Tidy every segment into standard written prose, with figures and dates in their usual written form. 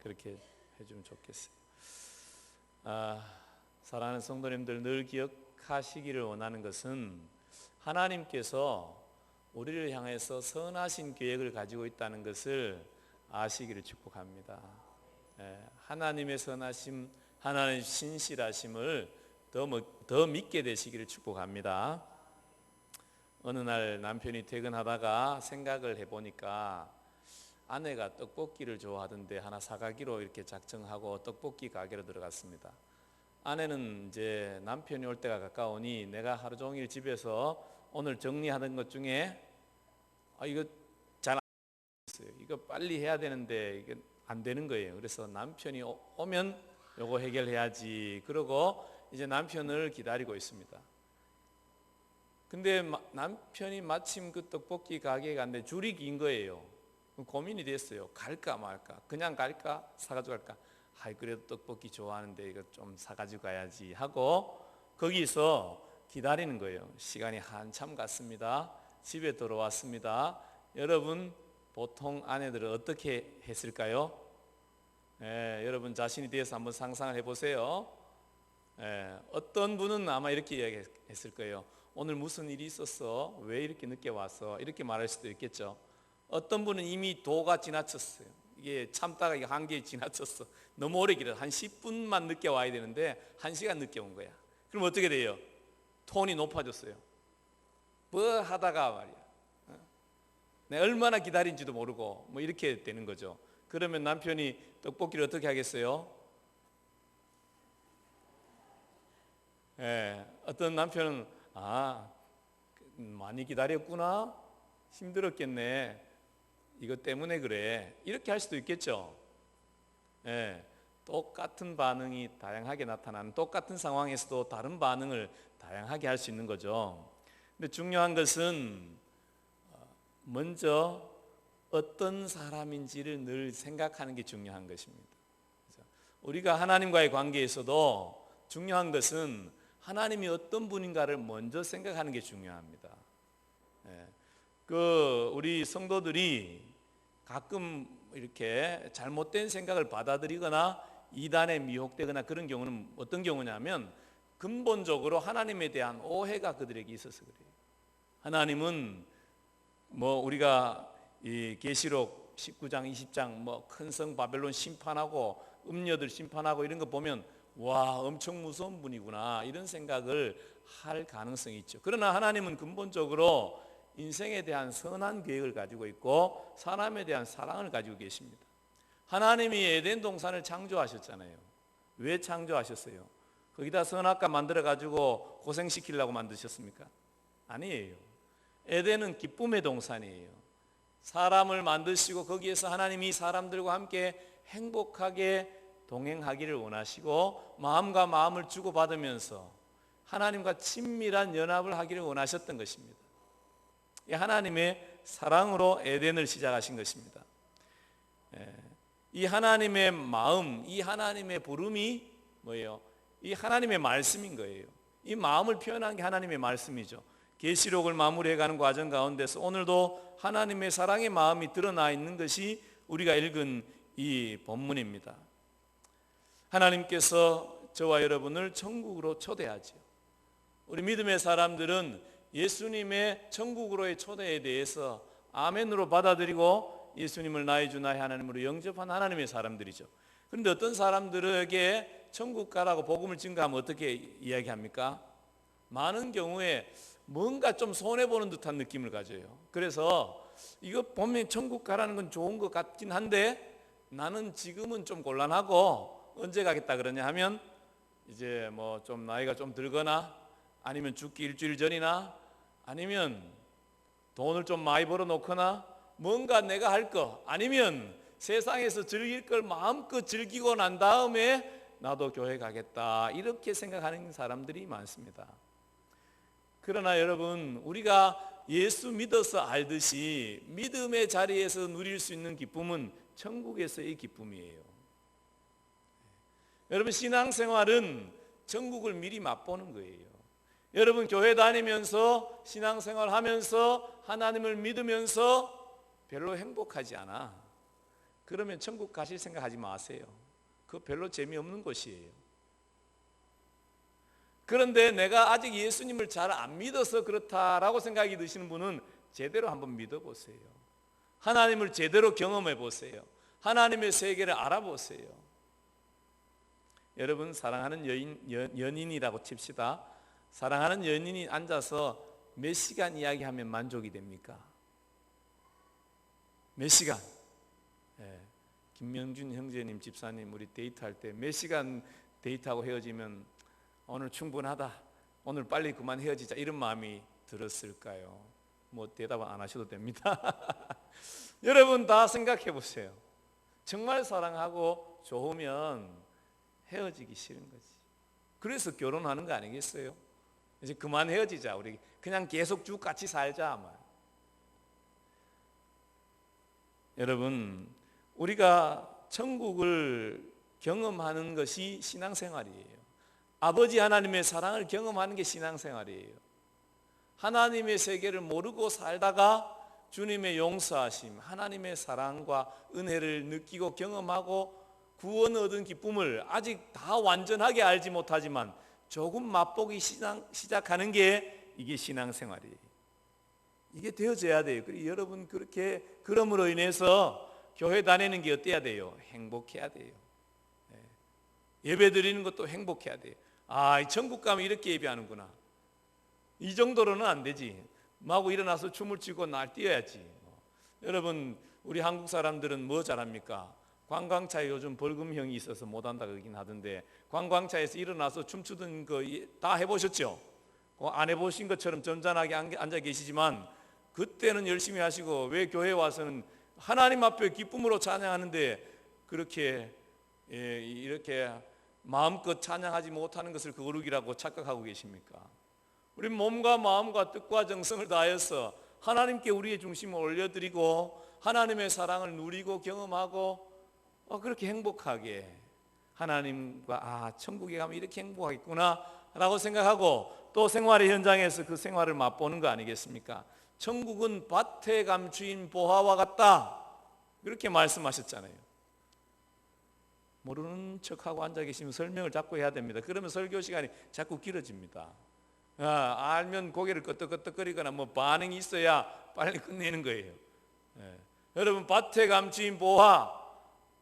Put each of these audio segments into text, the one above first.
그렇게 해주면 좋겠어요. 사랑하는 성도님들, 늘 기억하시기를 원하는 것은 하나님께서 우리를 향해서 선하신 계획을 가지고 있다는 것을 아시기를 축복합니다. 하나님의 선하심, 하나님의 신실하심을 더 믿게 되시기를 축복합니다. 어느 날 남편이 퇴근하다가 생각을 해보니까 아내가 떡볶이를 좋아하던데 하나 사가기로 이렇게 작정하고 떡볶이 가게로 들어갔습니다. 아내는 이제 남편이 올 때가 가까우니 내가 하루 종일 집에서 오늘 정리하던 것 중에 이거 잘 안 됐어요. 이거 빨리 해야 되는데 이게 안 되는 거예요. 그래서 남편이 오면 요거 해결해야지. 그러고 이제 남편을 기다리고 있습니다. 근데 남편이 마침 그 떡볶이 가게에 갔는데 줄이 긴 거예요. 고민이 됐어요. 갈까 말까? 그냥 갈까? 사가지고 갈까? 그래도 떡볶이 좋아하는데 이거 좀 사가지고 가야지 하고 거기서 기다리는 거예요. 시간이 한참 갔습니다. 집에 들어왔습니다. 여러분, 보통 아내들은 어떻게 했을까요? 여러분 자신이 대해서 한번 상상을 해보세요. 어떤 분은 아마 이렇게 이야기했을 거예요. 오늘 무슨 일이 있었어? 왜 이렇게 늦게 왔어? 이렇게 말할 수도 있겠죠. 어떤 분은 이미 도가 지나쳤어요. 이게 참다가 이게 한계에 지나쳤어. 너무 오래 기다려. 한 10분만 늦게 와야 되는데 1시간 늦게 온 거야. 그럼 어떻게 돼요? 톤이 높아졌어요. 뭐 하다가 말이야, 내가 얼마나 기다린지도 모르고 뭐 이렇게 되는 거죠. 그러면 남편이 떡볶이를 어떻게 하겠어요? 어떤 남편은 많이 기다렸구나, 힘들었겠네, 이것 때문에 그래, 이렇게 할 수도 있겠죠. 똑같은 반응이 다양하게 나타나는, 똑같은 상황에서도 다른 반응을 다양하게 할 수 있는 거죠. 근데 중요한 것은 먼저 어떤 사람인지를 늘 생각하는 게 중요한 것입니다. 우리가 하나님과의 관계에서도 중요한 것은 하나님이 어떤 분인가를 먼저 생각하는 게 중요합니다. 우리 성도들이 가끔 이렇게 잘못된 생각을 받아들이거나 이단에 미혹되거나 그런 경우는 어떤 경우냐면 근본적으로 하나님에 대한 오해가 그들에게 있어서 그래요. 하나님은 우리가 이 계시록 19장 20장 큰 성 바벨론 심판하고 음녀들 심판하고 이런 거 보면 와, 엄청 무서운 분이구나, 이런 생각을 할 가능성이 있죠. 그러나 하나님은 근본적으로 인생에 대한 선한 계획을 가지고 있고 사람에 대한 사랑을 가지고 계십니다. 하나님이 에덴 동산을 창조하셨잖아요. 왜 창조하셨어요? 거기다 선악과 만들어 가지고 고생시키려고 만드셨습니까? 아니에요. 에덴은 기쁨의 동산이에요. 사람을 만드시고 거기에서 하나님이 사람들과 함께 행복하게 동행하기를 원하시고 마음과 마음을 주고받으면서 하나님과 친밀한 연합을 하기를 원하셨던 것입니다. 하나님의 사랑으로 에덴을 시작하신 것입니다. 이 하나님의 마음, 이 하나님의 부름이 뭐예요? 이 하나님의 말씀인 거예요. 이 마음을 표현한 게 하나님의 말씀이죠. 계시록을 마무리해가는 과정 가운데서 오늘도 하나님의 사랑의 마음이 드러나 있는 것이 우리가 읽은 이 본문입니다. 하나님께서 저와 여러분을 천국으로 초대하죠. 우리 믿음의 사람들은 예수님의 천국으로의 초대에 대해서 아멘으로 받아들이고 예수님을 나의 주 나의 하나님으로 영접한 하나님의 사람들이죠. 그런데 어떤 사람들에게 천국 가라고 복음을 증거하면 어떻게 이야기합니까? 많은 경우에 뭔가 좀 손해보는 듯한 느낌을 가져요. 그래서 이거 보면 천국 가라는 건 좋은 것 같긴 한데 나는 지금은 좀 곤란하고 언제 가겠다 그러냐 하면 이제 좀 나이가 좀 들거나 아니면 죽기 일주일 전이나 아니면 돈을 좀 많이 벌어 놓거나 뭔가 내가 할 거 아니면 세상에서 즐길 걸 마음껏 즐기고 난 다음에 나도 교회 가겠다, 이렇게 생각하는 사람들이 많습니다. 그러나 여러분, 우리가 예수 믿어서 알듯이 믿음의 자리에서 누릴 수 있는 기쁨은 천국에서의 기쁨이에요. 여러분, 신앙생활은 천국을 미리 맛보는 거예요. 여러분, 교회 다니면서 신앙생활 하면서 하나님을 믿으면서 별로 행복하지 않아. 그러면 천국 가실 생각하지 마세요. 그거 별로 재미없는 곳이에요. 그런데 내가 아직 예수님을 잘 안 믿어서 그렇다라고 생각이 드시는 분은 제대로 한번 믿어보세요. 하나님을 제대로 경험해 보세요. 하나님의 세계를 알아보세요. 여러분, 사랑하는 연인이라고 칩시다. 사랑하는 연인이 앉아서 몇 시간 이야기하면 만족이 됩니까? 몇 시간? 김명준 형제님, 집사님, 우리 데이트할 때 몇 시간 데이트하고 헤어지면 오늘 충분하다, 오늘 빨리 그만 헤어지자, 이런 마음이 들었을까요? 뭐 대답은 안 하셔도 됩니다. 여러분 다 생각해 보세요. 정말 사랑하고 좋으면 헤어지기 싫은 거지. 그래서 결혼하는 거 아니겠어요? 이제 그만 헤어지자, 우리 그냥 계속 쭉 같이 살자 아마. 여러분, 우리가 천국을 경험하는 것이 신앙생활이에요. 아버지 하나님의 사랑을 경험하는 게 신앙생활이에요. 하나님의 세계를 모르고 살다가 주님의 용서하심, 하나님의 사랑과 은혜를 느끼고 경험하고 구원 얻은 기쁨을 아직 다 완전하게 알지 못하지만 조금 맛보기 시작하는 게 이게 신앙생활이에요. 이게 되어져야 돼요. 그리고 여러분, 그렇게 그럼으로 인해서 교회 다니는 게 어때야 돼요? 행복해야 돼요. 예배 드리는 것도 행복해야 돼요. 아, 천국 가면 이렇게 예배하는구나. 이 정도로는 안 되지. 마구 일어나서 춤을 추고 날뛰어야지. 여러분, 우리 한국 사람들은 뭐 잘합니까? 관광차에 요즘 벌금형이 있어서 못한다 그러긴 하던데, 관광차에서 일어나서 춤추던 거 다 해보셨죠? 안 해보신 것처럼 점잖하게 앉아 계시지만 그때는 열심히 하시고, 왜 교회에 와서는 하나님 앞에 기쁨으로 찬양하는데 그렇게 이렇게 마음껏 찬양하지 못하는 것을 거룩이라고 착각하고 계십니까? 우리 몸과 마음과 뜻과 정성을 다해서 하나님께 우리의 중심을 올려드리고 하나님의 사랑을 누리고 경험하고 그렇게 행복하게 하나님과 천국에 가면 이렇게 행복하겠구나 라고 생각하고 또 생활의 현장에서 그 생활을 맛보는 거 아니겠습니까? 천국은 밭에 감추인 보화와 같다, 그렇게 말씀하셨잖아요. 모르는 척하고 앉아 계시면 설명을 자꾸 해야 됩니다. 그러면 설교 시간이 자꾸 길어집니다. 알면 고개를 끄덕끄덕거리거나 뭐 반응이 있어야 빨리 끝내는 거예요. 여러분, 밭에 감추인 보화,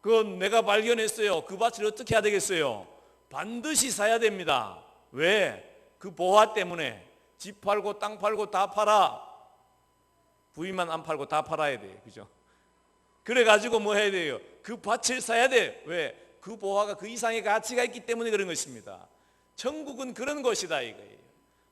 그건 내가 발견했어요. 그 밭을 어떻게 해야 되겠어요? 반드시 사야 됩니다. 왜? 그 보화 때문에. 집 팔고 땅 팔고 다 팔아. 부인만 안 팔고 다 팔아야 돼요. 그죠? 그래가지고 뭐 해야 돼요? 그 밭을 사야 돼. 왜? 그 보화가 그 이상의 가치가 있기 때문에 그런 것입니다. 천국은 그런 것이다 이거예요.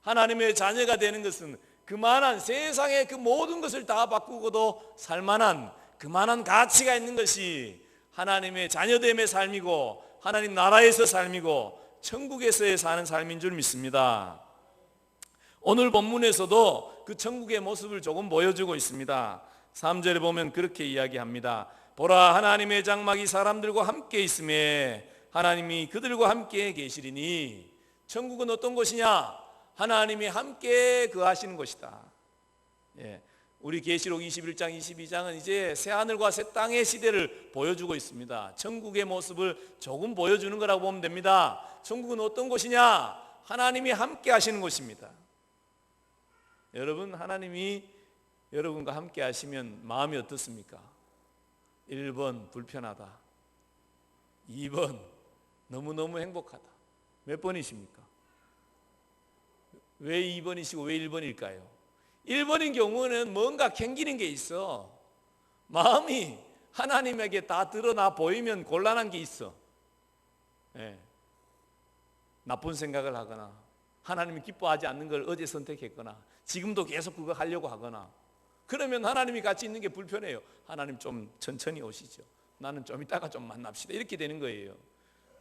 하나님의 자녀가 되는 것은 그만한 세상의 그 모든 것을 다 바꾸고도 살만한 그만한 가치가 있는 것이 하나님의 자녀됨의 삶이고 하나님 나라에서 삶이고 천국에서의 사는 삶인 줄 믿습니다. 오늘 본문에서도 그 천국의 모습을 조금 보여주고 있습니다. 3절에 보면 그렇게 이야기합니다. 보라, 하나님의 장막이 사람들과 함께 있음에 하나님이 그들과 함께 계시리니. 천국은 어떤 곳이냐? 하나님이 함께 거하시는 곳이다. 우리 계시록 21장 22장은 이제 새하늘과 새 땅의 시대를 보여주고 있습니다. 천국의 모습을 조금 보여주는 거라고 보면 됩니다. 천국은 어떤 곳이냐? 하나님이 함께 하시는 곳입니다. 여러분, 하나님이 여러분과 함께 하시면 마음이 어떻습니까? 1번 불편하다, 2번 너무너무 행복하다. 몇 번이십니까? 왜 2번이시고 왜 1번일까요? 1번인 경우는 뭔가 캥기는 게 있어. 마음이 하나님에게 다 드러나 보이면 곤란한 게 있어. 나쁜 생각을 하거나 하나님이 기뻐하지 않는 걸 어제 선택했거나 지금도 계속 그거 하려고 하거나, 그러면 하나님이 같이 있는 게 불편해요. 하나님 좀 천천히 오시죠. 나는 좀 이따가 좀 만납시다. 이렇게 되는 거예요.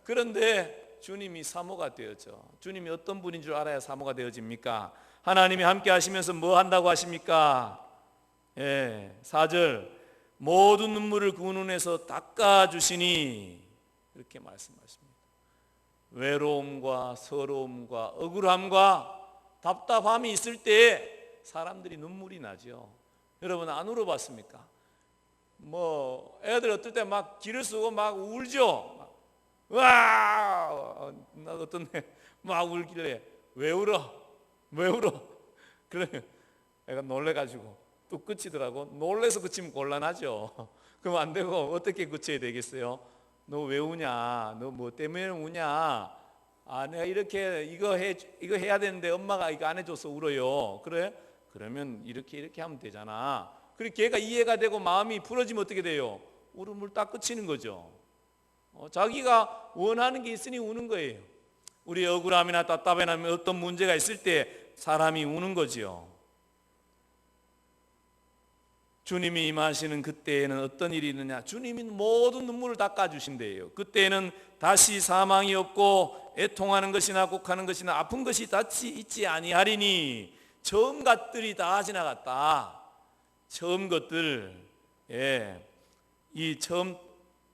그런데 주님이 사모가 되어져. 주님이 어떤 분인 줄 알아야 사모가 되어집니까? 하나님이 함께 하시면서 뭐 한다고 하십니까? 4절, 모든 눈물을 그 눈에서 닦아주시니, 이렇게 말씀하십니다. 외로움과 서러움과 억울함과 답답함이 있을 때 사람들이 눈물이 나죠. 여러분, 안 울어봤습니까? 뭐 애들 어떨 때 막 기를 쓰고 막 울죠. 와, 어떤 막 울길래 왜 울어? 왜 울어? 그래 애가 놀래가지고 또 그치더라고. 놀래서 그치면 곤란하죠. 그럼 안 되고 어떻게 그쳐야 되겠어요? 너 왜 우냐? 너 뭐 때문에 우냐? 아, 내가 이렇게 이거 해야 되는데 엄마가 이거 안 해줘서 울어요. 그래? 그러면 이렇게 하면 되잖아. 그리고 걔가 이해가 되고 마음이 풀어지면 어떻게 돼요? 울음을 딱 그치는 거죠. 자기가 원하는 게 있으니 우는 거예요. 우리 억울함이나 답답함이나 어떤 문제가 있을 때 사람이 우는 거지요. 주님이 임하시는 그때에는 어떤 일이 있느냐? 주님이 모든 눈물을 닦아주신대요. 그때에는 다시 사망이 없고 애통하는 것이나 곡하는 것이나 아픈 것이 다시 있지 아니하리니 처음 것들이 다 지나갔다. 처음 것들, 이 처음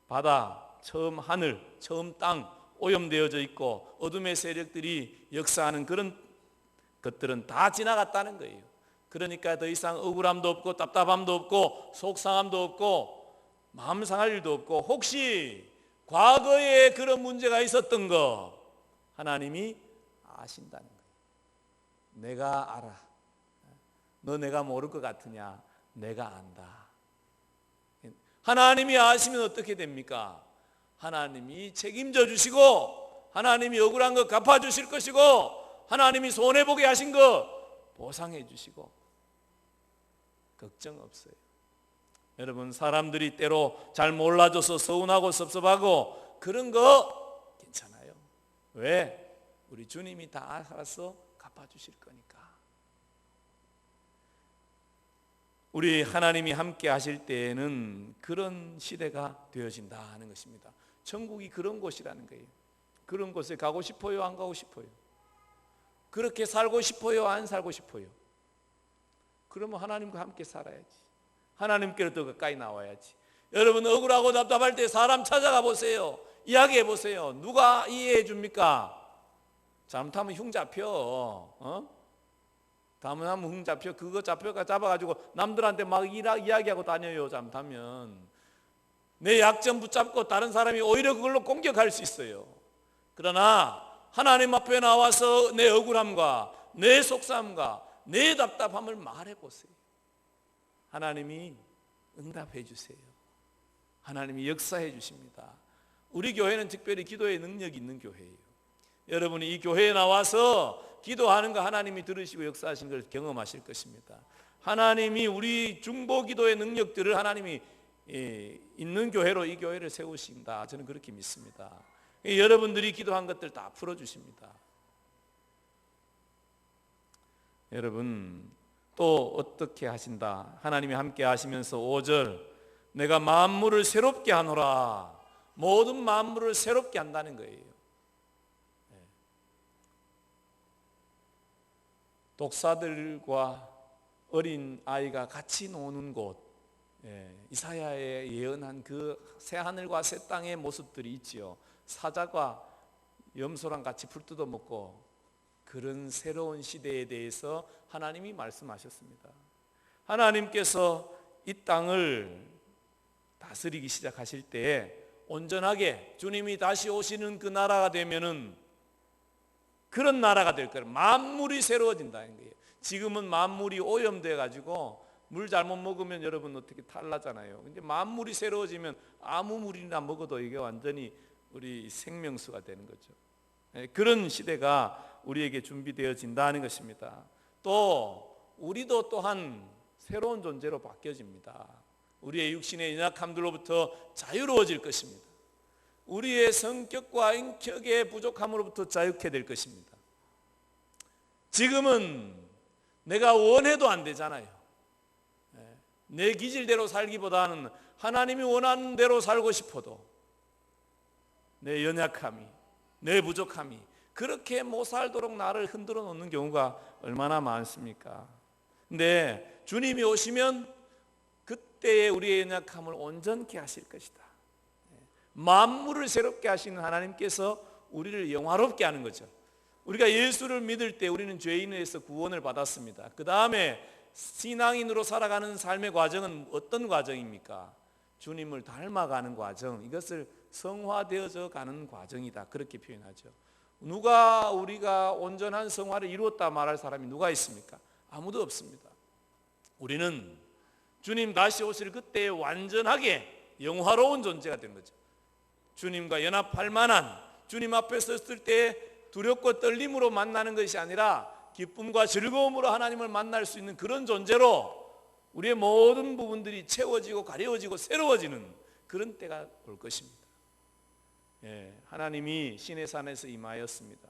바다, 처음 하늘, 처음 땅 오염되어져 있고 어둠의 세력들이 역사하는 그런 것들은 다 지나갔다는 거예요. 그러니까 더 이상 억울함도 없고 답답함도 없고 속상함도 없고 마음 상할 일도 없고 혹시 과거에 그런 문제가 있었던 거 하나님이 아신다는 거예요. 내가 알아. 너 내가 모를 것 같으냐? 내가 안다. 하나님이 아시면 어떻게 됩니까? 하나님이 책임져 주시고 하나님이 억울한 거 갚아주실 것이고 하나님이 손해보게 하신 거 보상해 주시고 걱정 없어요. 여러분 사람들이 때로 잘 몰라줘서 서운하고 섭섭하고 그런 거 괜찮아요. 왜? 우리 주님이 다 알아서 갚아주실 거니까. 우리 하나님이 함께 하실 때에는 그런 시대가 되어진다 하는 것입니다. 천국이 그런 곳이라는 거예요. 그런 곳에 가고 싶어요? 안 가고 싶어요? 그렇게 살고 싶어요? 안 살고 싶어요? 그러면 하나님과 함께 살아야지. 하나님께로 더 가까이 나와야지. 여러분 억울하고 답답할 때 사람 찾아가 보세요. 이야기해 보세요. 누가 이해해 줍니까? 잘못하면 흉 잡혀. 잘못하면 흉 잡혀. 그거 잡아가지고 남들한테 막 이야기하고 다녀요. 잘못하면 내 약점 붙잡고 다른 사람이 오히려 그걸로 공격할 수 있어요. 그러나 하나님 앞에 나와서 내 억울함과 내 속상함과 내 답답함을 말해보세요. 하나님이 응답해 주세요. 하나님이 역사해 주십니다. 우리 교회는 특별히 기도의 능력이 있는 교회예요. 여러분이 이 교회에 나와서 기도하는 거 하나님이 들으시고 역사하신 걸 경험하실 것입니다. 하나님이 우리 중보 기도의 능력들을 하나님이 있는 교회로 이 교회를 세우신다. 저는 그렇게 믿습니다. 여러분들이 기도한 것들 다 풀어주십니다. 여러분 또 어떻게 하신다? 하나님이 함께 하시면서 5절 내가 만물을 새롭게 하노라. 모든 만물을 새롭게 한다는 거예요. 독사들과 어린 아이가 같이 노는 곳, 이사야의 예언한 그 새하늘과 새 땅의 모습들이 있지요. 사자가 염소랑 같이 풀 뜯어 먹고 그런 새로운 시대에 대해서 하나님이 말씀하셨습니다. 하나님께서 이 땅을 다스리기 시작하실 때 온전하게 주님이 다시 오시는 그 나라가 되면은 그런 나라가 될 거예요. 만물이 새로워진다는 거예요. 지금은 만물이 오염돼 가지고 물 잘못 먹으면 여러분 어떻게 탈나잖아요. 근데 만물이 새로워지면 아무 물이나 먹어도 이게 완전히 우리 생명수가 되는 거죠. 그런 시대가 우리에게 준비되어진다는 것입니다. 또 우리도 또한 새로운 존재로 바뀌어집니다. 우리의 육신의 연약함들로부터 자유로워질 것입니다. 우리의 성격과 인격의 부족함으로부터 자유케 될 것입니다. 지금은 내가 원해도 안 되잖아요. 내 기질대로 살기보다는 하나님이 원하는 대로 살고 싶어도 내 연약함이, 내 부족함이 그렇게 못 살도록 나를 흔들어 놓는 경우가 얼마나 많습니까? 근데 주님이 오시면 그때의 우리의 연약함을 온전케 하실 것이다. 만물을 새롭게 하시는 하나님께서 우리를 영화롭게 하는 거죠. 우리가 예수를 믿을 때 우리는 죄인에서 구원을 받았습니다. 그 다음에 신앙인으로 살아가는 삶의 과정은 어떤 과정입니까? 주님을 닮아가는 과정, 이것을 성화되어져 가는 과정이다, 그렇게 표현하죠. 누가 우리가 온전한 성화를 이루었다 말할 사람이 누가 있습니까? 아무도 없습니다. 우리는 주님 다시 오실 그때 완전하게 영화로운 존재가 된 거죠. 주님과 연합할 만한, 주님 앞에 섰을 때 두렵고 떨림으로 만나는 것이 아니라 기쁨과 즐거움으로 하나님을 만날 수 있는 그런 존재로 우리의 모든 부분들이 채워지고 가려워지고 새로워지는 그런 때가 올 것입니다. 하나님이 시내산에서 임하였습니다.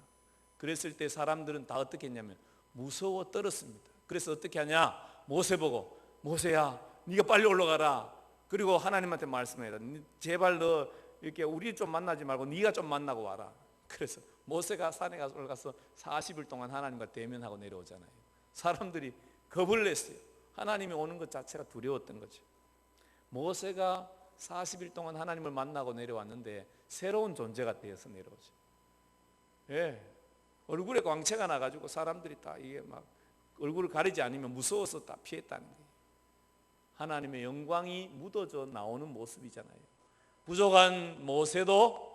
그랬을 때 사람들은 다 어떻게 했냐면 무서워 떨었습니다. 그래서 어떻게 하냐? 모세 보고, 모세야 네가 빨리 올라가라. 그리고 하나님한테 말씀해라. 제발 너 이렇게 우리 좀 만나지 말고 네가 좀 만나고 와라. 그래서 모세가 산에 가서 올라가서 40일 동안 하나님과 대면하고 내려오잖아요. 사람들이 겁을 냈어요. 하나님이 오는 것 자체가 두려웠던 거죠. 모세가 40일 동안 하나님을 만나고 내려왔는데 새로운 존재가 되어서 내려오죠. 얼굴에 광채가 나가지고 사람들이 다 이게 막 얼굴을 가리지 않으면 무서워서 다 피했다는 거예요. 하나님의 영광이 묻어져 나오는 모습이잖아요. 부족한 모세도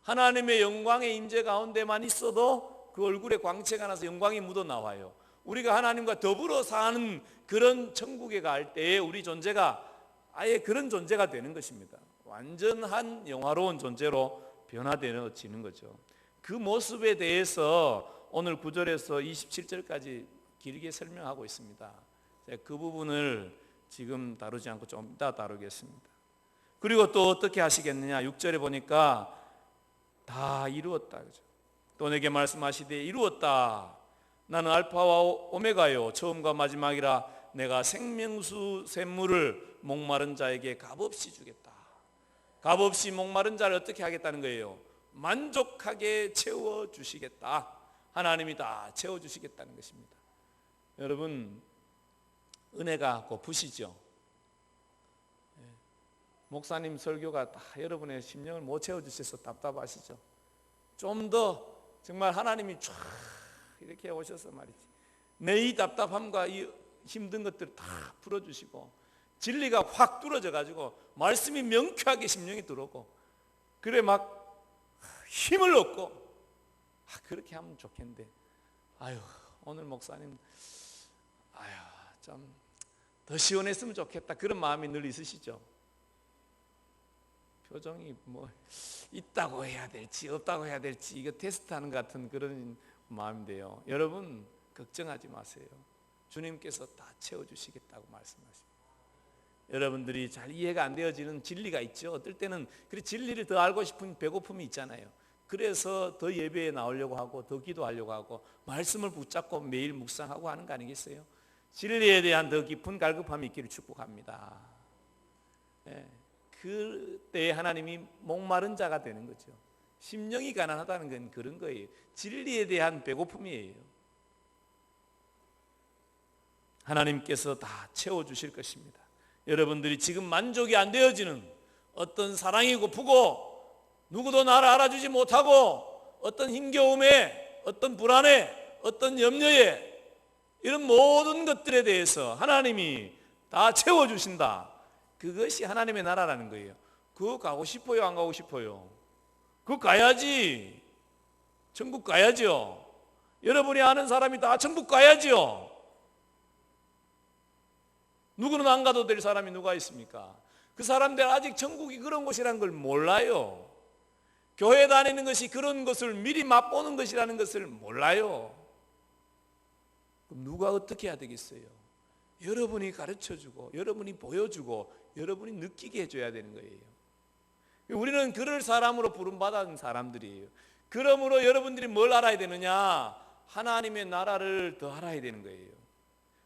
하나님의 영광의 임재 가운데만 있어도 그 얼굴에 광채가 나서 영광이 묻어 나와요. 우리가 하나님과 더불어 사는 그런 천국에 갈 때에 우리 존재가 아예 그런 존재가 되는 것입니다. 완전한 영화로운 존재로 변화되어지는 거죠. 그 모습에 대해서 오늘 9절에서 27절까지 길게 설명하고 있습니다. 그 부분을 지금 다루지 않고 좀 이따 다루겠습니다. 그리고 또 어떻게 하시겠느냐? 6절에 보니까 다 이루었다. 또 내게 말씀하시되 이루었다. 나는 알파와 오메가요 처음과 마지막이라. 내가 생명수 샘물을 목마른 자에게 값없이 주겠다. 값없이 목마른 자를 어떻게 하겠다는 거예요? 만족하게 채워주시겠다. 하나님이 다 채워주시겠다는 것입니다. 여러분, 은혜가 고프시죠? 목사님 설교가 다 여러분의 심령을 못 채워주셔서 답답하시죠? 좀 더 정말 하나님이 쫙 이렇게 오셔서 말이지, 내 이 답답함과 이 힘든 것들을 다 풀어주시고 진리가 확 뚫어져 가지고 말씀이 명쾌하게 심령에 들어오고, 그래 막 힘을 얻고 그렇게 하면 좋겠는데, 아유 오늘 목사님 아유 좀 더 시원했으면 좋겠다, 그런 마음이 늘 있으시죠? 표정이 뭐 있다고 해야 될지 없다고 해야 될지 이거 테스트하는 것 같은 그런 마음인데요. 여러분 걱정하지 마세요. 주님께서 다 채워주시겠다고 말씀하십니다. 여러분들이 잘 이해가 안 되어지는 진리가 있죠. 어떨 때는 그 진리를 더 알고 싶은 배고픔이 있잖아요. 그래서 더 예배에 나오려고 하고 더 기도하려고 하고 말씀을 붙잡고 매일 묵상하고 하는 거 아니겠어요? 진리에 대한 더 깊은 갈급함이 있기를 축복합니다. 그때 하나님이 목마른 자가 되는 거죠. 심령이 가난하다는 건 그런 거예요. 진리에 대한 배고픔이에요. 하나님께서 다 채워주실 것입니다. 여러분들이 지금 만족이 안 되어지는 어떤 사랑이 고프고 누구도 나를 알아주지 못하고 어떤 힘겨움에 어떤 불안에 어떤 염려에 이런 모든 것들에 대해서 하나님이 다 채워주신다. 그것이 하나님의 나라라는 거예요. 그거 가고 싶어요? 안 가고 싶어요? 그거 가야지. 천국 가야죠. 여러분이 아는 사람이 다 천국 가야죠. 누구는 안 가도 될 사람이 누가 있습니까? 그 사람들 아직 천국이 그런 곳이라는 걸 몰라요. 교회 다니는 것이 그런 것을 미리 맛보는 것이라는 것을 몰라요. 그럼 누가 어떻게 해야 되겠어요? 여러분이 가르쳐주고 여러분이 보여주고 여러분이 느끼게 해줘야 되는 거예요. 우리는 그럴 사람으로 부름받은 사람들이에요. 그러므로 여러분들이 뭘 알아야 되느냐? 하나님의 나라를 더 알아야 되는 거예요.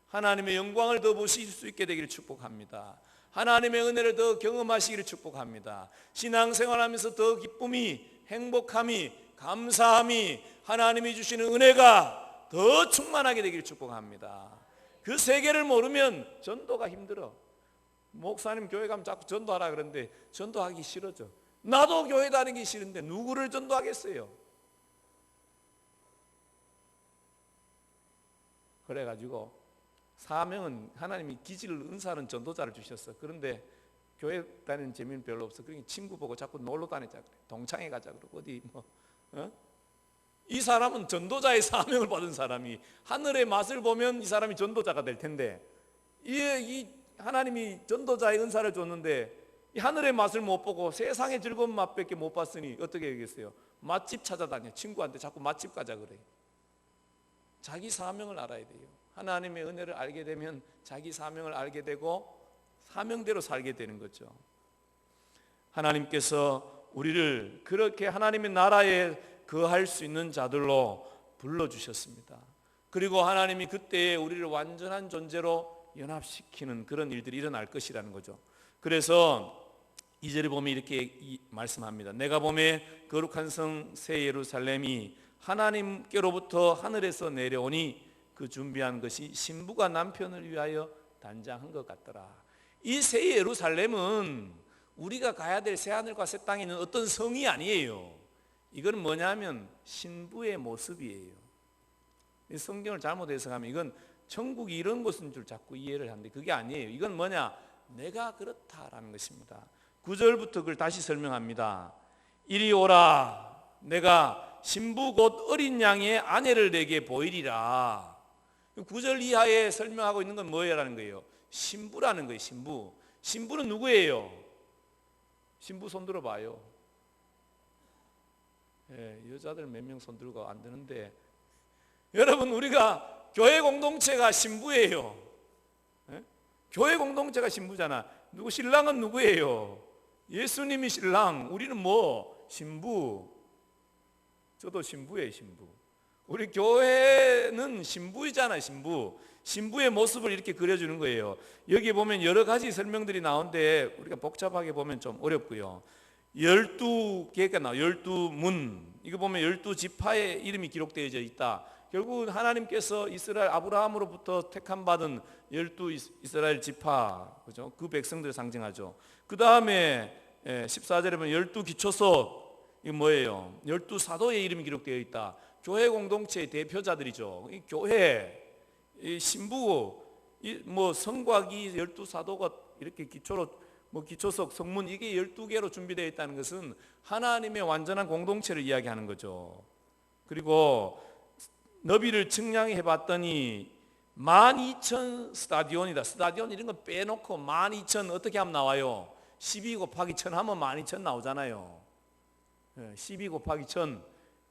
하나님의 영광을 더 보실 수 있게 되기를 축복합니다. 하나님의 은혜를 더 경험하시기를 축복합니다. 신앙생활하면서 더 기쁨이, 행복함이, 감사함이, 하나님이 주시는 은혜가 더 충만하게 되기를 축복합니다. 그 세계를 모르면 전도가 힘들어. 목사님 교회 가면 자꾸 전도하라 그러는데 전도하기 싫어져. 나도 교회 다니기 싫은데 누구를 전도하겠어요? 그래가지고 사명은 하나님이 기질을 은사하는 전도자를 주셨어. 그런데 교회 다니는 재미는 별로 없어. 그러니까 친구 보고 자꾸 놀러 다니자 그래. 동창회 가자 그러고 어디 뭐 이 사람은 전도자의 사명을 받은 사람이 하늘의 맛을 보면 이 사람이 전도자가 될 텐데 이 하나님이 전도자의 은사를 줬는데 이 하늘의 맛을 못 보고 세상의 즐거운 맛밖에 못 봤으니 어떻게 하겠어요? 맛집 찾아다녀. 친구한테 자꾸 맛집 가자 그래. 자기 사명을 알아야 돼요. 하나님의 은혜를 알게 되면 자기 사명을 알게 되고 사명대로 살게 되는 거죠. 하나님께서 우리를 그렇게 하나님의 나라에 거할 수 있는 자들로 불러주셨습니다. 그리고 하나님이 그때에 우리를 완전한 존재로 연합시키는 그런 일들이 일어날 것이라는 거죠. 그래서 2절에 보면 이렇게 말씀합니다. 내가 보매 거룩한 성 새 예루살렘이 하나님께로부터 하늘에서 내려오니 그 준비한 것이 신부가 남편을 위하여 단장한 것 같더라. 이 새 예루살렘은 우리가 가야 될 새하늘과 새 땅에 있는 어떤 성이 아니에요. 이건 뭐냐면 신부의 모습이에요. 성경을 잘못 해석하면 이건 천국이 이런 곳인 줄 자꾸 이해를 하는데 그게 아니에요. 이건 뭐냐? 내가 그렇다라는 것입니다. 9절부터 그걸 다시 설명합니다. 이리 오라. 내가 신부 곧 어린 양의 아내를 내게 보이리라. 9절 이하에 설명하고 있는 건 뭐라는 거예요? 신부라는 거예요. 신부. 신부는 누구예요? 신부 손 들어봐요. 여자들 몇 명 손 들고 안 되는데 여러분 우리가 교회 공동체가 신부예요. 교회 공동체가 신부잖아. 누구 신랑은 누구예요? 예수님이 신랑. 우리는 뭐 신부. 저도 신부예요. 신부. 우리 교회는 신부이잖아. 신부. 신부의 모습을 이렇게 그려주는 거예요. 여기 보면 여러 가지 설명들이 나오는데 우리가 복잡하게 보면 좀 어렵고요. 12개가 나와요. 12문. 이거 보면 12지파의 이름이 기록되어져 있다. 결국은 하나님께서 이스라엘 아브라함으로부터 택함 받은 12 이스라엘 지파, 그죠? 그 백성들을 상징하죠. 그 다음에 14절에 보면 12기초석. 이거 뭐예요? 12사도의 이름이 기록되어 있다. 교회 공동체의 대표자들이죠. 이 교회, 이 신부, 뭐 성곽이 12사도가 이렇게 기초로 뭐 기초석, 성문 이게 12개로 준비되어 있다는 것은 하나님의 완전한 공동체를 이야기하는 거죠. 그리고 너비를 측량해 봤더니 12,000 스타디온이다. 스타디온 이런 거 빼놓고 12,000 어떻게 하면 나와요? 12 곱하기 1000 하면 12,000 나오잖아요. 12 곱하기 1000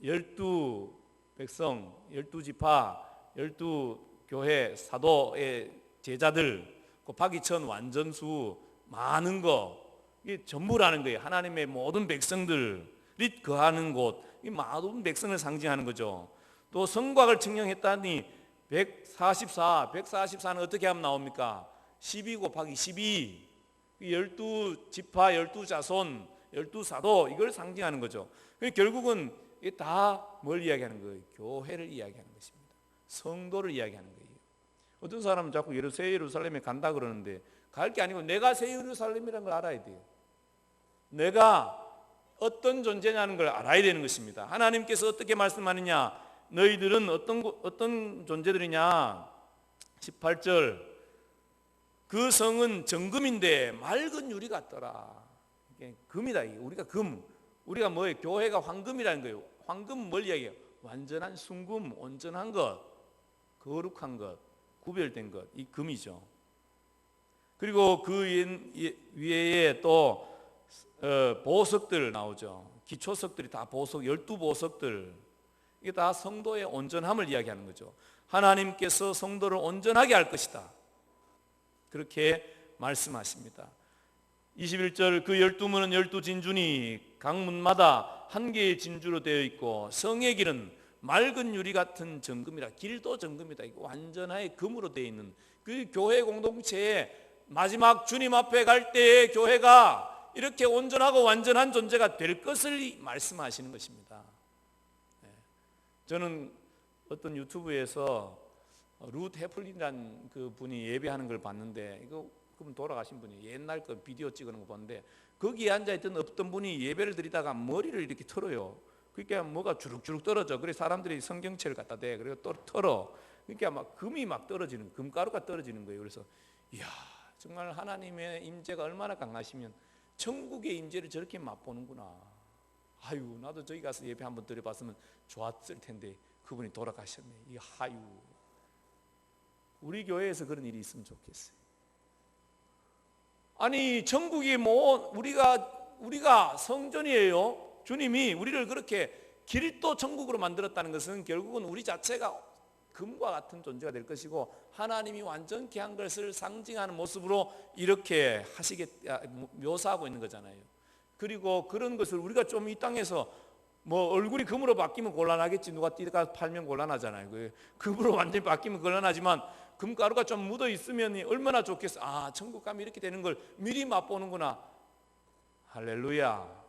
12 백성, 12지파, 12교회 사도의 제자들 곱하기 1000 완전수 많은 거 이게 전부라는 거예요. 하나님의 모든 백성들이 거하는 곳, 이 모든 백성을 상징하는 거죠. 또 성곽을 측량했다니 144는 어떻게 하면 나옵니까? 12 곱하기 12 12지파, 12자손, 12사도 이걸 상징하는 거죠. 결국은 이게 다 뭘 이야기하는 거예요? 교회를 이야기하는 것입니다. 성도를 이야기하는 거예요. 어떤 사람은 자꾸 새 예루살렘에 간다 그러는데 갈 게 아니고 내가 새 예루살렘이라는 걸 알아야 돼요. 내가 어떤 존재냐는 걸 알아야 되는 것입니다. 하나님께서 어떻게 말씀하느냐? 너희들은 어떤 존재들이냐? 18절 그 성은 정금인데 맑은 유리 같더라. 이게 금이다. 이게. 우리가 금, 우리가 뭐예요? 교회가 황금이라는 거예요. 황금 뭘 이야기해요? 완전한 순금, 온전한 것, 거룩한 것, 구별된 것, 이 금이죠. 그리고 그 위에 또 보석들 나오죠. 기초석들이 다 보석, 12보석들. 이게 다 성도의 온전함을 이야기하는 거죠. 하나님께서 성도를 온전하게 할 것이다. 그렇게 말씀하십니다. 21절 그 12문은 12진주니 각 문마다 한 개의 진주로 되어 있고 성의 길은 맑은 유리 같은 정금이라. 길도 정금이다. 이거 완전하게 금으로 되어 있는 그 교회 공동체에 마지막 주님 앞에 갈 때에 교회가 이렇게 온전하고 완전한 존재가 될 것을 말씀하시는 것입니다. 저는 어떤 유튜브에서 루트 해플린이라는 그 분이 예배하는 걸 봤는데, 이거 그분 돌아가신 분이 옛날 거 비디오 찍는 거 봤는데, 거기에 앉아있던 어떤 분이 예배를 드리다가 머리를 이렇게 털어요. 그러니까 뭐가 주룩주룩 떨어져. 그래서 사람들이 성경책을 갖다 대. 그리고 또 털어. 그러니까 막 금이 막 떨어지는, 금가루가 떨어지는 거예요. 그래서 이야, 정말 하나님의 임재가 얼마나 강하시면 천국의 임재를 저렇게 맛보는구나. 아유, 나도 저기 가서 예배 한번 드려봤으면 좋았을 텐데 그분이 돌아가셨네. 이 하유. 우리 교회에서 그런 일이 있으면 좋겠어요. 아니, 천국이 뭐 우리가 성전이에요. 주님이 우리를 그렇게 길도 천국으로 만들었다는 것은 결국은 우리 자체가 금과 같은 존재가 될 것이고 하나님이 완전케 한 것을 상징하는 모습으로 이렇게 묘사하고 있는 거잖아요. 그리고 그런 것을 우리가 좀 이 땅에서 뭐 얼굴이 금으로 바뀌면 곤란하겠지. 누가 띠가 팔면 곤란하잖아요. 금으로 완전히 바뀌면 곤란하지만 금가루가 좀 묻어 있으면 얼마나 좋겠어. 아, 천국 가면 이렇게 되는 걸 미리 맛보는구나. 할렐루야.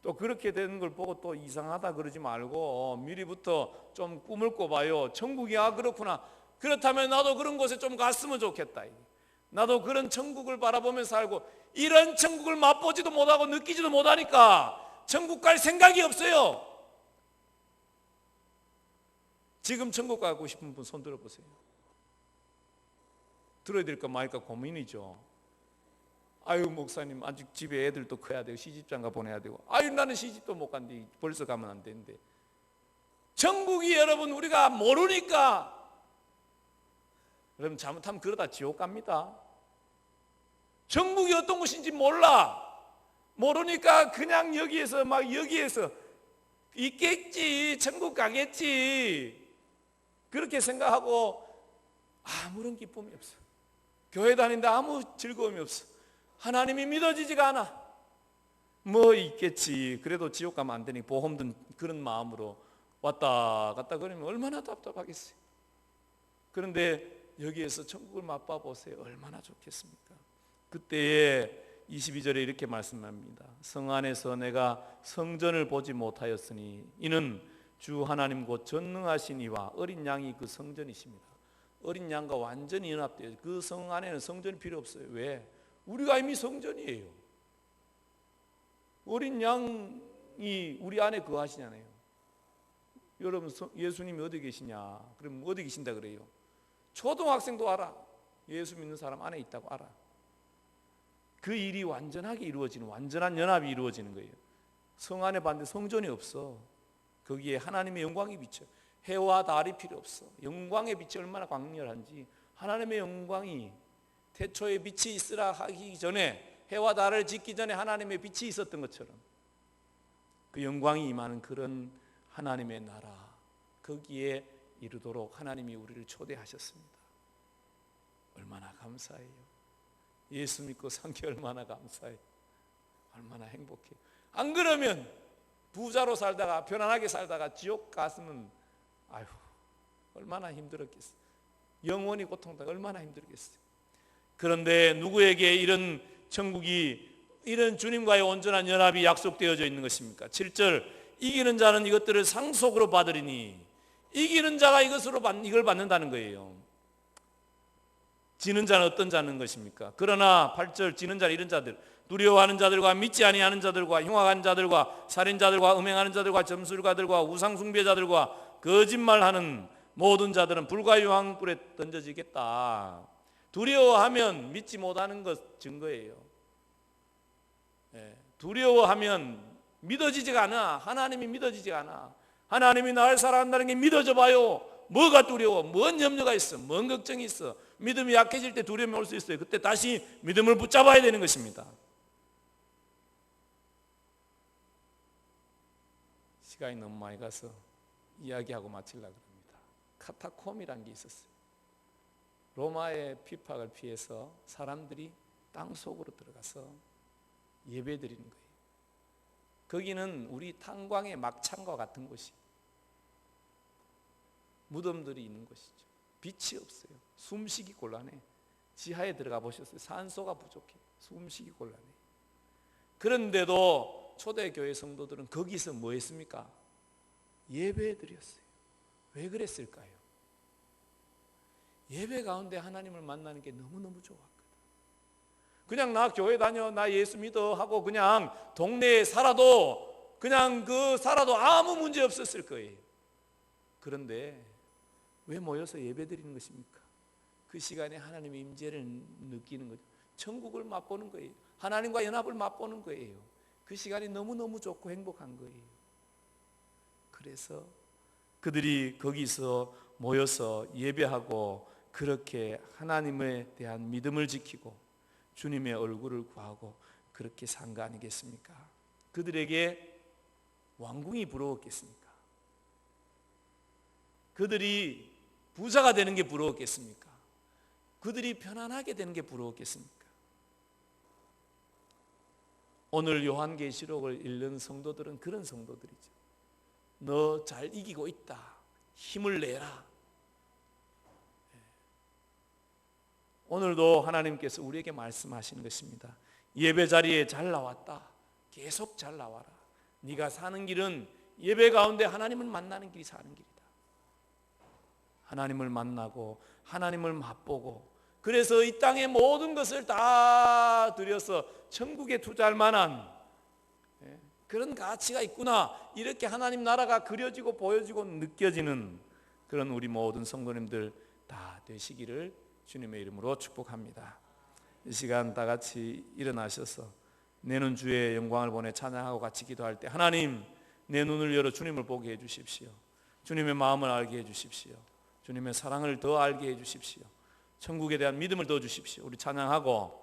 또 그렇게 되는 걸 보고 또 이상하다 그러지 말고 미리부터 좀 꿈을 꿔봐요. 천국이 그렇구나. 그렇다면 나도 그런 곳에 좀 갔으면 좋겠다. 나도 그런 천국을 바라보면서 살고 이런 천국을 맛보지도 못하고 느끼지도 못하니까 천국 갈 생각이 없어요. 지금 천국 가고 싶은 분 손 들어보세요. 들어야 될까 말까 고민이죠. 아유, 목사님 아직 집에 애들도 커야 되고 시집장가 보내야 되고, 아유, 나는 시집도 못 간디. 벌써 가면 안 되는데. 천국이 여러분 우리가 모르니까, 여러분 잘못하면 그러다 지옥 갑니다. 천국이 어떤 곳인지 모르니까 그냥 여기에서 있겠지, 천국 가겠지, 그렇게 생각하고 아무런 기쁨이 없어. 교회 다니는데 아무 즐거움이 없어. 하나님이 믿어지지가 않아. 뭐 있겠지, 그래도 지옥 가면 안 되니 보험 든 그런 마음으로 왔다 갔다 그러면 얼마나 답답하겠어요. 그런데 여기에서 천국을 맛봐 보세요. 얼마나 좋겠습니까? 그때에 22절에 이렇게 말씀합니다. 성 안에서 내가 성전을 보지 못하였으니 이는 주 하나님 곧 전능하신 이와 어린 양이 그 성전이십니다. 어린 양과 완전히 연합되어 그 성 안에는 성전이 필요 없어요. 왜? 우리가 이미 성전이에요. 어린 양이 우리 안에 거하시잖아요. 여러분, 예수님이 어디 계시냐? 그럼 어디 계신다 그래요? 초등학생도 알아. 예수 믿는 사람 안에 있다고 알아. 그 일이 완전하게 이루어지는, 완전한 연합이 이루어지는 거예요. 성 안에 봤는데 성전이 없어. 거기에 하나님의 영광이 비쳐. 해와 달이 필요 없어. 영광의 빛이 얼마나 강렬한지. 하나님의 영광이 태초에 빛이 있으라 하기 전에, 해와 달을 짓기 전에 하나님의 빛이 있었던 것처럼 그 영광이 임하는 그런 하나님의 나라, 거기에 이르도록 하나님이 우리를 초대하셨습니다. 얼마나 감사해요. 예수 믿고 산 게 얼마나 감사해요. 얼마나 행복해요. 안 그러면 부자로 살다가 편안하게 살다가 지옥 갔으면 아유, 얼마나 힘들었겠어요. 영원히 고통당하고 얼마나 힘들겠어요. 그런데 누구에게 이런 천국이, 이런 주님과의 온전한 연합이 약속되어져 있는 것입니까? 7절, 이기는 자는 이것들을 상속으로 받으리니, 이기는 자가 이걸 받는다는 거예요. 지는 자는 어떤 자는 것입니까? 그러나 8절, 지는 자는 이런 자들, 두려워하는 자들과 믿지 아니하는 자들과 흉악한 자들과 살인자들과 음행하는 자들과 점술가들과 우상 숭배자들과 거짓말하는 모든 자들은 불과 유황불에 던져지겠다. 두려워하면 믿지 못하는 것 증거예요. 두려워하면 믿어지지가 않아. 하나님이 믿어지지가 않아. 하나님이 나를 사랑한다는 게 믿어져 봐요. 뭐가 두려워? 뭔 염려가 있어? 뭔 걱정이 있어? 믿음이 약해질 때 두려움이 올 수 있어요. 그때 다시 믿음을 붙잡아야 되는 것입니다. 시간이 너무 많이 가서 이야기하고 마치려고 합니다. 카타콤이라는 게 있었어요. 로마의 핍박을 피해서 사람들이 땅 속으로 들어가서 예배 드리는 거예요. 거기는 우리 탄광의 막창과 같은 곳이, 무덤들이 있는 곳이죠. 빛이 없어요. 숨쉬기 곤란해. 지하에 들어가 보셨어요? 산소가 부족해. 숨쉬기 곤란해. 그런데도 초대교회 성도들은 거기서 뭐 했습니까? 예배 드렸어요. 왜 그랬을까요? 예배 가운데 하나님을 만나는 게 너무너무 좋았거든. 그냥 나 교회 다녀, 나 예수 믿어 하고 그냥 동네에 살아도 살아도 아무 문제 없었을 거예요. 그런데 왜 모여서 예배 드리는 것입니까? 그 시간에 하나님의 임재를 느끼는 거죠. 천국을 맛보는 거예요. 하나님과 연합을 맛보는 거예요. 그 시간이 너무너무 좋고 행복한 거예요. 그래서 그들이 거기서 모여서 예배하고 그렇게 하나님에 대한 믿음을 지키고 주님의 얼굴을 구하고 그렇게 산 거 아니겠습니까? 그들에게 왕궁이 부러웠겠습니까? 그들이 부자가 되는 게 부러웠겠습니까? 그들이 편안하게 되는 게 부러웠겠습니까? 오늘 요한계시록을 읽는 성도들은 그런 성도들이죠. 너 잘 이기고 있다. 힘을 내라. 오늘도 하나님께서 우리에게 말씀하시는 것입니다. 예배 자리에 잘 나왔다. 계속 잘 나와라. 네가 사는 길은 예배 가운데 하나님을 만나는 길이 사는 길이다. 하나님을 만나고 하나님을 맛보고, 그래서 이 땅의 모든 것을 다 들여서 천국에 투자할 만한 그런 가치가 있구나, 이렇게 하나님 나라가 그려지고 보여지고 느껴지는 그런 우리 모든 성도님들 다 되시기를 주님의 이름으로 축복합니다. 이 시간 다 같이 일어나셔서 내는 주의 영광을 보내 찬양하고 같이 기도할 때, 하나님 내 눈을 열어 주님을 보게 해주십시오. 주님의 마음을 알게 해주십시오. 주님의 사랑을 더 알게 해주십시오. 천국에 대한 믿음을 더 주십시오. 우리 찬양하고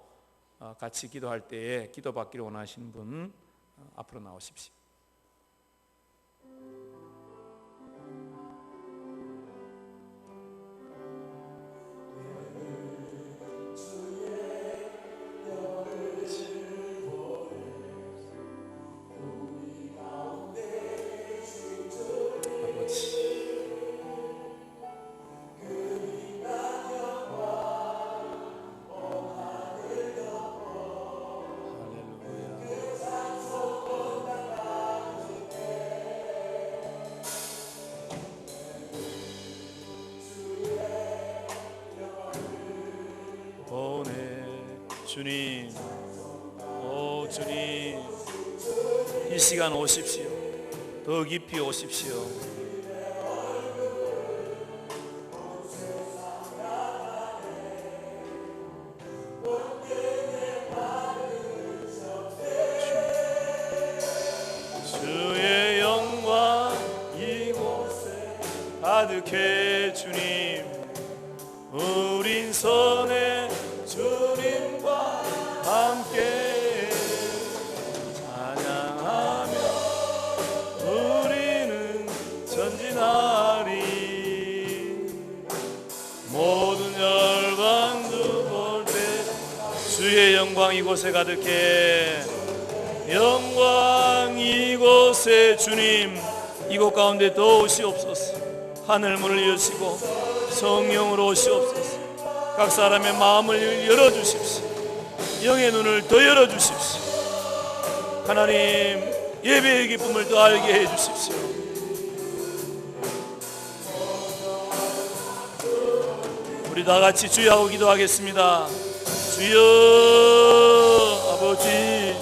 같이 기도할 때에 기도받기를 원하시는 분 앞으로 나오십시오. 주님, 오 주님, 이 시간 오십시오. 더 깊이 오십시오. 주의 영광 이곳에 가득해. 주님, 우린 선해 주님과 함께 찬양하며 우리는 전진하리. 모든 열방도 볼 때 주의 영광 이곳에 가득해. 영광 이곳에. 주님, 이곳 가운데 더 오시옵소서. 하늘 문을 여시고 성령으로 오시옵소서. 각 사람의 마음을 열어주십시오. 영의 눈을 더 열어주십시오. 하나님, 예배의 기쁨을 더 알게 해주십시오. 우리 다 같이 주여 하고 기도하겠습니다. 주여, 아버지,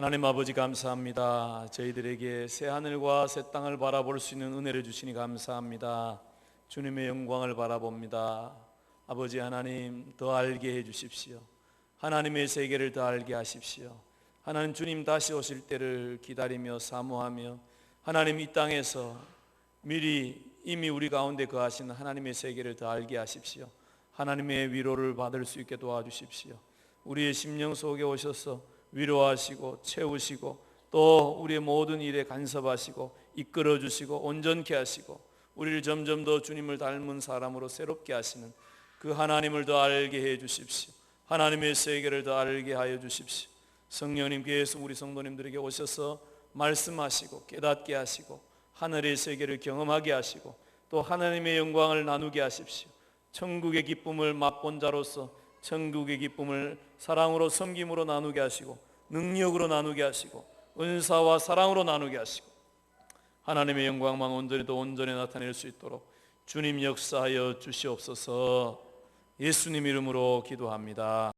하나님 아버지 감사합니다. 저희들에게 새 하늘과 새 땅을 바라볼 수 있는 은혜를 주시니 감사합니다. 주님의 영광을 바라봅니다. 아버지 하나님 더 알게 해주십시오. 하나님의 세계를 더 알게 하십시오. 하나님 주님 다시 오실 때를 기다리며 사모하며 하나님 이 땅에서 미리 이미 우리 가운데 거하시는 하나님의 세계를 더 알게 하십시오. 하나님의 위로를 받을 수 있게 도와주십시오. 우리의 심령 속에 오셔서 위로하시고 채우시고 또 우리의 모든 일에 간섭하시고 이끌어주시고 온전케 하시고 우리를 점점 더 주님을 닮은 사람으로 새롭게 하시는 그 하나님을 더 알게 해 주십시오. 하나님의 세계를 더 알게 하여 주십시오. 성령님께서 우리 성도님들에게 오셔서 말씀하시고 깨닫게 하시고 하늘의 세계를 경험하게 하시고 또 하나님의 영광을 나누게 하십시오. 천국의 기쁨을 맛본 자로서 천국의 기쁨을 사랑으로 섬김으로 나누게 하시고 능력으로 나누게 하시고 은사와 사랑으로 나누게 하시고 하나님의 영광만 온전히 또 온전히 나타낼 수 있도록 주님 역사하여 주시옵소서. 예수님 이름으로 기도합니다.